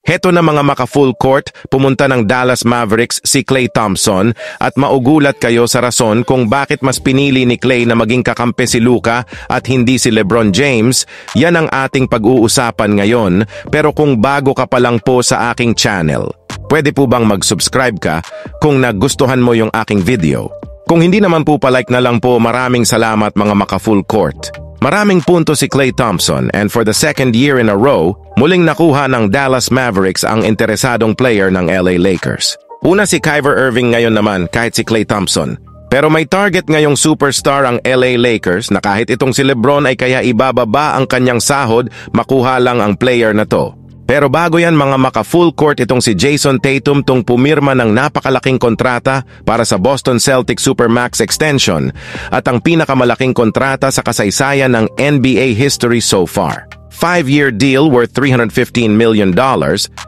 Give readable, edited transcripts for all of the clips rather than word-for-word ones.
Heto na mga maka-full court, pumunta ng Dallas Mavericks si Klay Thompson at maugulat kayo sa rason kung bakit mas pinili ni Klay na maging kakampi si Luka at hindi si LeBron James. Yan ang ating pag-uusapan ngayon, pero kung bago ka pa lang po sa aking channel, pwede po bang mag-subscribe ka kung nagustuhan mo yung aking video? Kung hindi naman po palike na lang po, maraming salamat mga maka-full court. Maraming punto si Klay Thompson and for the second year in a row, muling nakuha ng Dallas Mavericks ang interesadong player ng LA Lakers. Una si Kyrie Irving ngayon naman kahit si Klay Thompson. Pero may target ngayong superstar ang LA Lakers na kahit itong si LeBron ay kaya ibababa ang kanyang sahod, makuha lang ang player na to. Pero bago yan mga maka-full court, itong si Jason Tatum tung pumirma ng napakalaking kontrata para sa Boston Celtics Supermax Extension at ang pinakamalaking kontrata sa kasaysayan ng NBA history so far. 5-year deal worth $315 million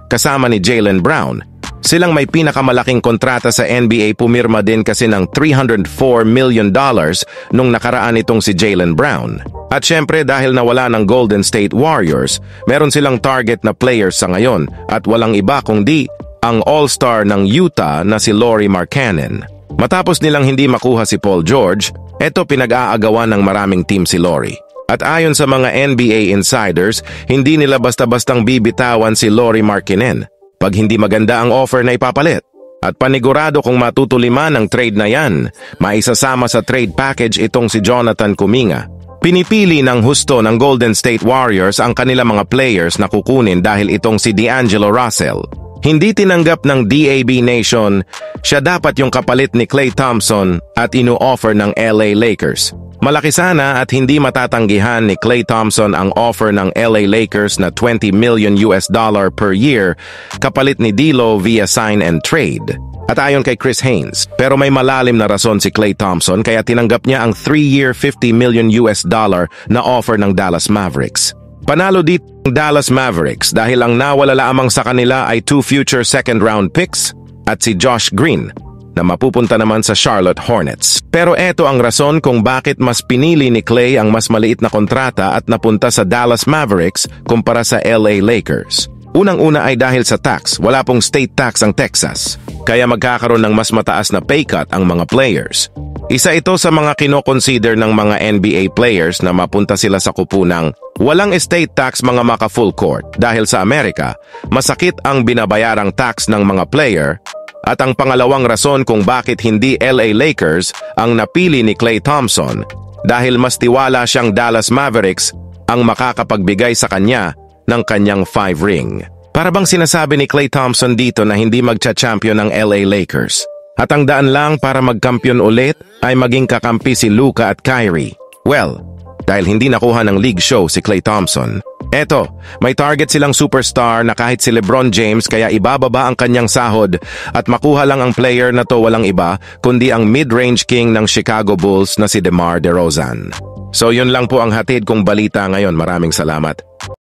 kasama ni Jaylen Brown. Silang may pinakamalaking kontrata sa NBA, pumirma din kasi ng $304 million nung nakaraan itong si Jaylen Brown. At syempre dahil nawala ng Golden State Warriors, meron silang target na players sa ngayon at walang iba kundi ang all-star ng Utah na si Lauri Markkanen. Matapos nilang hindi makuha si Paul George, eto pinag-aagawan ng maraming team si Lauri. At ayon sa mga NBA insiders, hindi nila basta-bastang bibitawan si Lauri Markkanen pag hindi maganda ang offer na ipapalit. At panigurado kung matutuliman ang trade na yan, maisasama sa trade package itong si Jonathan Kuminga. Pinipili ng husto ng Golden State Warriors ang kanilang mga players na kukunin dahil itong si D'Angelo Russell. Hindi tinanggap ng DAB Nation, siya dapat yung kapalit ni Klay Thompson at inu-offer ng LA Lakers. Malaki sana at hindi matatanggihan ni Klay Thompson ang offer ng LA Lakers na $20 million per year kapalit ni D'Lo via sign and trade. At ayon kay Chris Haynes, pero may malalim na rason si Klay Thompson kaya tinanggap niya ang 3-year $50 million na offer ng Dallas Mavericks. Panalo dito ng Dallas Mavericks dahil ang nawala lamang sa kanila ay 2 future second-round picks at si Josh Green na mapupunta naman sa Charlotte Hornets. Pero eto ang rason kung bakit mas pinili ni Klay ang mas maliit na kontrata at napunta sa Dallas Mavericks kumpara sa LA Lakers. Unang-una ay dahil sa tax, wala pong state tax ang Texas, kaya magkakaroon ng mas mataas na pay cut ang mga players. Isa ito sa mga kino-consider ng mga NBA players na mapunta sila sa kupunang walang estate tax mga maka-full court dahil sa Amerika, masakit ang binabayarang tax ng mga player. At ang pangalawang rason kung bakit hindi LA Lakers ang napili ni Klay Thompson dahil mas tiwala siyang Dallas Mavericks ang makakapagbigay sa kanya ng kanyang 5 ring. Para bang sinasabi ni Klay Thompson dito na hindi magcha-champion ng LA Lakers. At ang daan lang para magkampiyon ulit ay maging kakampi si Luka at Kyrie. Well, dahil hindi nakuha ng league show si Klay Thompson, eto, may target silang superstar na kahit si LeBron James kaya ibababa ang kanyang sahod at makuha lang ang player na to walang iba kundi ang mid-range king ng Chicago Bulls na si DeMar DeRozan. So yun lang po ang hatid kong balita ngayon. Maraming salamat.